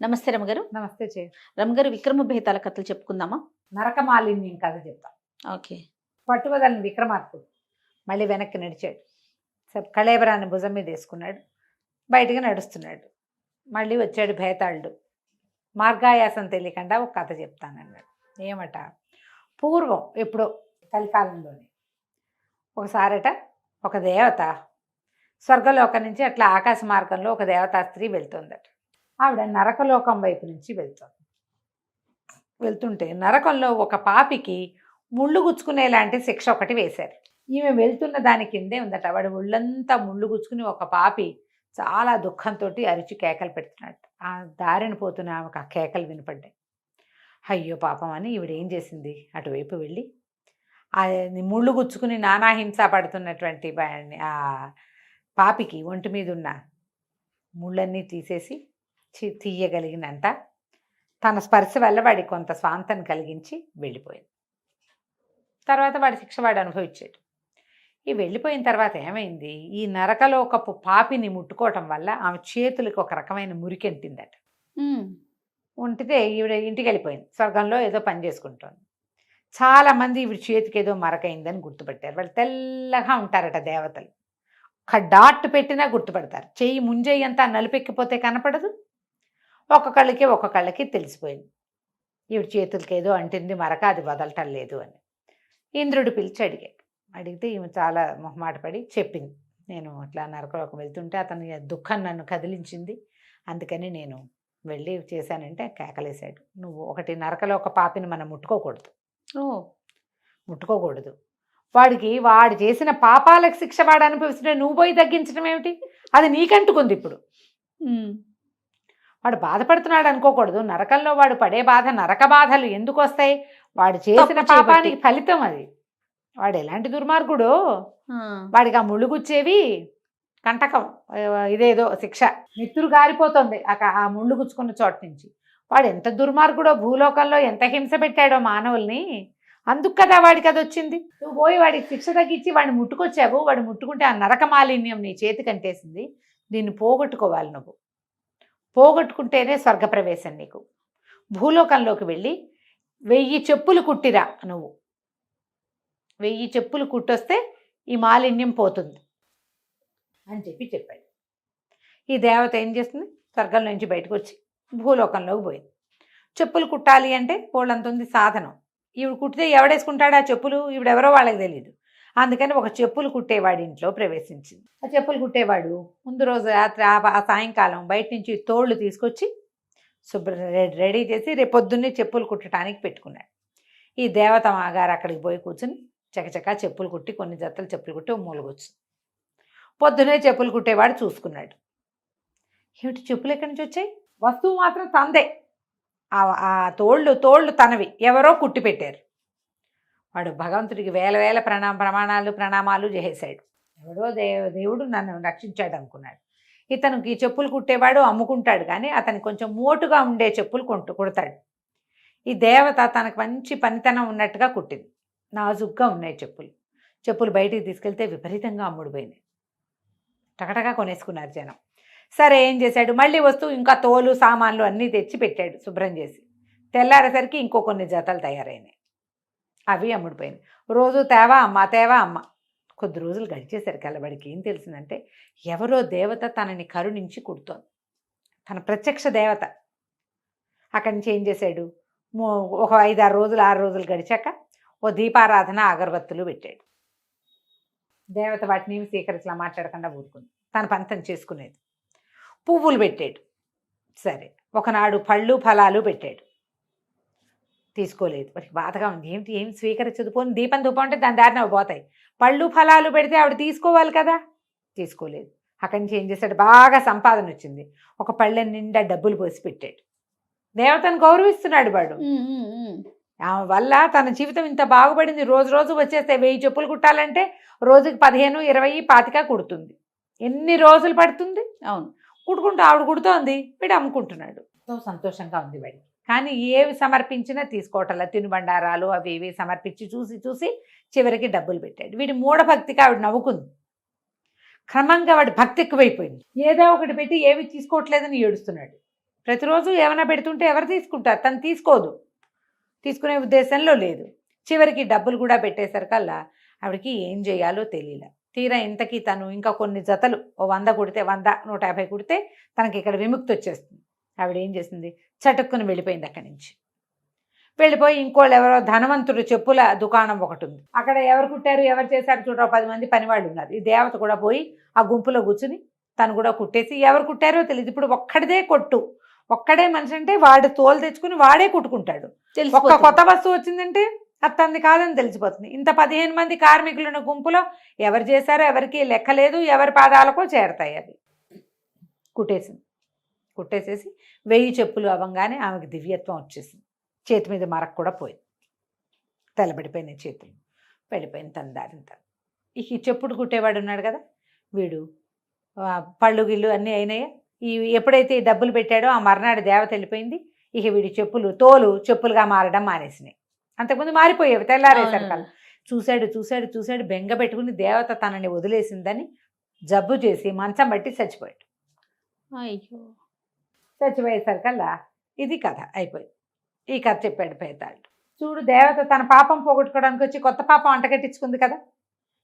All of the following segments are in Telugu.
నమస్తే రమగారు. నమస్తే చే రమగారు, విక్రమ బేతాల కథలు చెప్పుకుందామా? నరకమాలిన్యం కథ చెప్తాం. ఓకే. పట్టువదలని విక్రమార్కుడు మళ్ళీ వెనక్కి నడిచాడు. కళేబరాన్ని భుజం మీద వేసుకున్నాడు, బయటికి నడుస్తున్నాడు. మళ్ళీ వచ్చాడు భేతాళుడు. మార్గాయాసం తెలియకుండా ఒక కథ చెప్తానన్నాడు. ఏమట, పూర్వం ఎప్పుడో కలికాలంలోనే ఒకసారట ఒక దేవత స్వర్గలోకం నుంచి అట్లా ఆకాశ మార్గంలో ఒక దేవతా స్త్రీ వెళ్తుందట. ఆవిడ నరకలోకం వైపు నుంచి వెళ్తుంటే నరకంలో ఒక పాపికి ముళ్ళు గుచ్చుకునేలాంటి శిక్ష ఒకటి వేశారు. ఈమె వెళ్తున్న దాని కిందే ఉందట. వాడు ముళ్ళంతా ముళ్ళు గుచ్చుకుని ఒక పాపి చాలా దుఃఖంతో అరిచి కేకలు పెడుతున్నాడు. ఆ దారిన పోతున్న ఆమెకు ఆ కేకలు వినపడ్డాయి. అయ్యో పాపం అని ఈవిడ ఏం చేసింది, అటువైపు వెళ్ళి ఆ ముళ్ళు గుచ్చుకుని నానాహింస పడుతున్నటువంటి ఆ పాపికి ఒంటి మీద ఉన్న ముళ్ళన్నీ తీసేసి తీయగలిగినంత తన స్పర్శ వల్ల వాడికి కొంత స్వాంతం కలిగించి వెళ్ళిపోయింది. తర్వాత వాడి శిక్ష వాడు అనుభవించాడు. ఈ వెళ్ళిపోయిన తర్వాత ఏమైంది, ఈ నరకలోకపు పాపిని ముట్టుకోవటం వల్ల ఆమె చేతులకు ఒక రకమైన మురికెంటిందట. ఉంటితే ఈవిడ ఇంటికి వెళ్ళిపోయింది. స్వర్గంలో ఏదో పని చేసుకుంటోంది. చాలామంది ఈవిడ చేతికి ఏదో మరకైందని గుర్తుపట్టారు. వాళ్ళు తెల్లగా ఉంటారట దేవతలు. ఒక డాట్ పెట్టినా గుర్తుపడతారు. చెయ్యి ముంజెయ్యి అంతా నలుపెక్కిపోతే కనపడదు. ఒక్కొక్కళ్ళకి తెలిసిపోయింది ఈవిడ చేతులకి ఏదో అంటింది మరక, అది వదలటం లేదు అని. ఇంద్రుడు పిలిచి అడిగితే ఈమె చాలా మొహమాట పడి చెప్పింది, నేను అట్లా నరకలోకి వెళ్తుంటే అతని దుఃఖం నన్ను కదిలించింది, అందుకని నేను వెళ్ళి చేశానంటే కేకలేశాడు. నువ్వు ఒకటి, నరకలోక పాపిని మనం ముట్టుకోకూడదు. వాడు చేసిన పాపాలకు శిక్ష వాడు అనుభవిస్తుంటే నువ్వు పోయి తగ్గించడం ఏమిటి, అది నీకంటుకుంది. ఇప్పుడు వాడు బాధపడుతున్నాడు అనుకోకూడదు. నరకంలో వాడు పడే బాధ, నరక బాధలు ఎందుకు వస్తాయి, వాడు చేసిన పాపానికి ఫలితం అది. వాడు ఎలాంటి దుర్మార్గుడో, వాడికి ఆ ముళ్ళు గుచ్చేవి కంటకం, ఇదేదో శిక్ష, నెత్తురు గారిపోతుంది ఆ ముళ్ళు గుచ్చుకున్న చోట నుంచి. వాడు ఎంత దుర్మార్గుడో, భూలోకంలో ఎంత హింస పెట్టాడో మానవుల్ని, అందుకు కదా వాడికి అది వచ్చింది. నువ్వు పోయి వాడికి శిక్ష తగ్గించి వాడిని ముట్టుకొచ్చావు. వాడు ముట్టుకుంటే ఆ నరక మాలిన్యం నీ చేతికి అంటేసింది. దీన్ని పోగొట్టుకోవాలి. నువ్వు పోగొట్టుకుంటేనే స్వర్గప్రవేశం నీకు. భూలోకంలోకి వెళ్ళి 1000 చెప్పులు కుట్టిరా, నువ్వు 1000 చెప్పులు కుట్టొస్తే ఈ మాలిన్యం పోతుంది అని చెప్పాడు. ఈ దేవత ఏం చేస్తుంది, స్వర్గం నుంచి బయటకు వచ్చి భూలోకంలోకి పోయింది. చెప్పులు కుట్టాలి అంటే వాళ్ళంత ఉంది సాధనం. ఈవిడ కుట్టితే ఎవడేసుకుంటాడు ఆ చెప్పులు, ఈవిడెవరో వాళ్ళకి తెలియదు. అందుకని ఒక చెప్పులు కుట్టేవాడి ఇంట్లో ప్రవేశించింది. ఆ చెప్పులు కుట్టేవాడు ముందు రోజు రాత్రి ఆ సాయంకాలం బయట నుంచి తోళ్ళు తీసుకొచ్చి రెడీ చేసి రేపొద్దున్నే చెప్పులు కుట్టడానికి పెట్టుకున్నాడు. ఈ దేవత గారు అక్కడికి పోయి కూర్చుని చకచకా చెప్పులు కుట్టి, కొన్ని జతలు చెప్పులు కుట్టి మూలగొచ్చు. పొద్దునే చెప్పులు కుట్టేవాడు చూసుకున్నాడు. ఏమిటి చెప్పులు ఎక్కడి నుంచి వచ్చాయి, వస్తువు మాత్రం తందే, ఆ తోళ్ళు తనవి, ఎవరో కుట్టి పెట్టారు. వాడు భగవంతుడికి వేల ప్రణామాలు చేసేశాడు. ఎవడో దేవుడు నన్ను రక్షించాడు అనుకున్నాడు. ఇతనికి చెప్పులు కుట్టేవాడు అమ్ముకుంటాడు, కానీ అతనికి కొంచెం మోటుగా ఉండే చెప్పులు కుడతాడు. ఈ దేవత తనకు మంచి పనితనం ఉన్నట్టుగా కుట్టింది. నాజుగ్గా ఉన్నాయి చెప్పులు బయటికి తీసుకెళ్తే విపరీతంగా అమ్ముడుపోయినాయి. టకటగా కొనేసుకున్నారు జనం. సరే ఏం చేశాడు, మళ్ళీ వస్తువు ఇంకా తోలు సామాన్లు అన్నీ తెచ్చి పెట్టాడు శుభ్రం చేసి. తెల్లారేసరికి ఇంకో కొన్ని జతలు తయారైనాయి. అవి అమ్ముడిపోయినాయి. రోజు తేవా అమ్మ. కొద్ది రోజులు గడిచేసరికి అలబడికి ఏం తెలిసిందంటే, ఎవరో దేవత తనని కరుణించి కుడుతోంది. తన ప్రత్యక్ష దేవత. అక్కడి నుంచి ఏం చేశాడు, ఒక 6 రోజులు గడిచాక ఓ దీపారాధన అగరబత్తులు పెట్టాడు. దేవత వాటిని స్వీకరించలా, మాట్లాడకుండా ఊరుకుంది. తన పంతం చేసుకునేది. పువ్వులు పెట్టాడు. సరే, ఒకనాడు పళ్ళు ఫలాలు పెట్టాడు. తీసుకోలేదు. వాడికి బాధగా ఉంది. ఏం స్వీకరించదు. పోని దీపం ధూపం అంటే దాని దారిన పోతాయి. పళ్ళు ఫలాలు పెడితే ఆవిడ తీసుకోవాలి కదా, తీసుకోలేదు. అక్కడి నుంచి ఏం చేశాడు, బాగా సంపాదన వచ్చింది. ఒక పళ్ళె నిండా డబ్బులు పోసి పెట్టాడు. దేవతను గౌరవిస్తున్నాడు వాడు. ఆమె వల్ల తన జీవితం ఇంత బాగుపడింది. రోజు వచ్చేస్తే 1000 చెప్పులు కుట్టాలంటే రోజుకి 15, 20, 25 కుడుతుంది. ఎన్ని రోజులు పడుతుంది. అవును, ఆవిడ కుడుతోంది, వీడు అమ్ముకుంటున్నాడు. ఎంతో సంతోషంగా ఉంది వాడికి. కానీ ఏవి సమర్పించినా తీసుకోవటంలా, తినుబండారాలు అవి ఇవి సమర్పించి చూసి చివరికి డబ్బులు పెట్టాడు. వీడి మూఢభక్తికి ఆవిడ నవ్వుకుంది. క్రమంగా వాడి భక్తి ఎక్కువైపోయింది. ఏదో ఒకటి పెట్టి ఏవి తీసుకోవట్లేదని ఏడుస్తున్నాడు. ప్రతిరోజు ఏమైనా పెడుతుంటే ఎవరు తీసుకుంటారు? తను తీసుకోదు, తీసుకునే ఉద్దేశంలో లేదు. చివరికి డబ్బులు కూడా పెట్టేసరికల్లా ఆవిడకి ఏం చేయాలో తెలియలే. తీరా ఇంతకీ తను ఇంకా కొన్ని జతలు 100 కుడితే 100, 150 కుడితే తనకి ఇక్కడ విముక్తి వచ్చేస్తుంది. ఆవిడ ఏం చేసింది, చటుక్కుని వెళ్ళిపోయింది అక్కడి నుంచి. వెళ్ళిపోయి ఇంకోళ్ళు ఎవరో ధనవంతుడు చెప్పుల దుకాణం ఒకటి ఉంది, అక్కడ ఎవరు కుట్టారు ఎవరు చేశారు చూడరా 10 మంది పనివాళ్ళు ఉన్నారు. ఈ దేవత కూడా పోయి ఆ గుంపులో కూర్చుని తను కూడా కుట్టేసి ఎవరు కుట్టారో తెలియదు. ఇప్పుడు ఒక్కడిదే కొట్టు, ఒక్కడే మనిషి అంటే వాడు తోలు తెచ్చుకుని వాడే కుట్టుకుంటాడు. ఒక్క కొత్త వస్తువు వచ్చిందంటే అది తనది కాదని తెలిసిపోతుంది. ఇంత 15 మంది కార్మికులున్న గుంపులో ఎవరు చేశారో ఎవరికి లెక్క లేదు, ఎవరి పాదాలకో చేరతాయి. అవి కుట్టేసేసి 1000 చెప్పులు అవ్వగానే ఆమెకు దివ్యత్వం వచ్చేసింది. చేతి మీద మరక కూడా పోయింది, తెల్లబడిపోయినాయి చేతులు, వెళ్ళిపోయింది తన దారిని తను. ఈ చెప్పుడు కుట్టేవాడు ఉన్నాడు కదా, వీడు పళ్ళు గిళ్ళు అన్నీ అయినాయా. ఎప్పుడైతే ఈ డబ్బులు పెట్టాడో ఆ మర్నాడు దేవత వెళ్ళిపోయింది. ఇక వీడి తోలు చెప్పులుగా మారడం మానేసినాయి. అంతకుముందు మారిపోయేవి తెల్లారేసరికల్లా. చూశాడు బెంగ పెట్టుకుని దేవత తనని వదిలేసిందని జబ్బు చేసి మంచం బట్టి చచ్చిపోయాడు. అయ్యో, చచ్చిపోయేసరికల్లా ఇది కథ అయిపోయింది. ఈ కథ చెప్పాడు భేతాళుడు. చూడు, దేవత తన పాపం పోగొట్టుకోవడానికి వచ్చి కొత్త పాపం అంటగట్టించుకుంది కదా,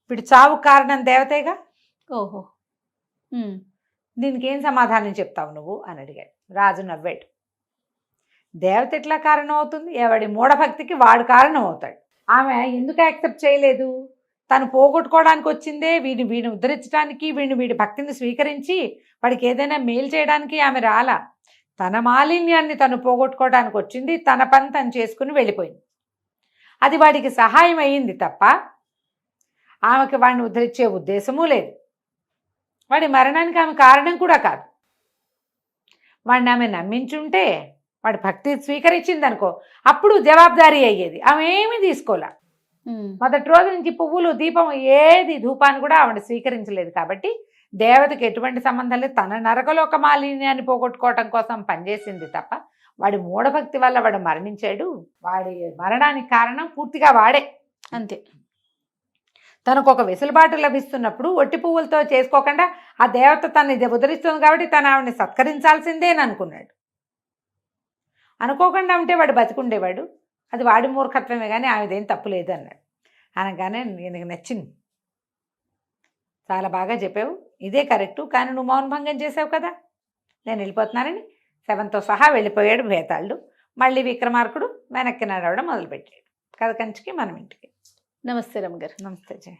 వీడు చావు కారణం దేవతేగా. ఓహో, దీనికి ఏం సమాధానం చెప్తావు నువ్వు అని అడిగాడు. రాజు నవ్వాడు. దేవత ఎట్లా కారణం అవుతుంది? ఎవడి మూఢభక్తికి వాడు కారణం అవుతాడు. ఆమె ఎందుకు యాక్సెప్ట్ చేయలేదు? తను పోగొట్టుకోవడానికి వచ్చిందే వీడిని ఉద్ధరించడానికి, వీడి భక్తిని స్వీకరించి వాడికి ఏదైనా మేలు చేయడానికి ఆమె రాలా. తన మాలిన్యాన్ని తను పోగొట్టుకోవడానికి వచ్చింది, తన పని తను చేసుకుని వెళ్ళిపోయింది. అది వాడికి సహాయం అయ్యింది తప్ప ఆమెకి వాడిని ఉద్ధరించే ఉద్దేశమూ లేదు. వాడి మరణానికి ఆమె కారణం కూడా కాదు. వాడిని ఆమె నమ్మించుంటే, వాడి భక్తి స్వీకరించింది అనుకో, అప్పుడు జవాబుదారీ అయ్యేది. ఆమె ఏమీ తీసుకోలే. మొదటి రోజు నుంచి పువ్వులు, దీపం, ఏది ధూపాన్ని కూడా ఆవిడ స్వీకరించలేదు. కాబట్టి దేవతకి ఎటువంటి సంబంధం లేదు. తన నరకలోక మాలిన్యాన్ని పోగొట్టుకోవటం కోసం పనిచేసింది తప్ప వాడి మూఢభక్తి వల్ల వాడు మరణించాడు. వాడి మరణానికి కారణం పూర్తిగా వాడే, అంతే. తనకు ఒక వెసులుబాటు లభిస్తున్నప్పుడు ఒట్టి పువ్వులతో చేసుకోకుండా ఆ దేవత తనని ఉద్ధరిస్తుంది కాబట్టి తను ఆవిడని సత్కరించాల్సిందే అని అనుకున్నాడు. అనుకోకుండా ఉంటే వాడు బతికుండేవాడు. అది వాడి మూర్ఖత్వమే కానీ ఆమెదేం తప్పు లేదు అన్నాడు. అనగానే నీకు నచ్చింది, చాలా బాగా చెప్పావు, ఇదే కరెక్టు, కానీ నువ్వు మౌనభంగం చేసావు కదా, నేను వెళ్ళిపోతున్నానని శవంతో సహా వెళ్ళిపోయాడు భేతాళుడు. మళ్ళీ విక్రమార్కుడు వెనక్కి నడవడం మొదలుపెట్టాడు. కథ కంచికి మనం ఇంటికి. నమస్తే రమ్మగారు. నమస్తే జయ.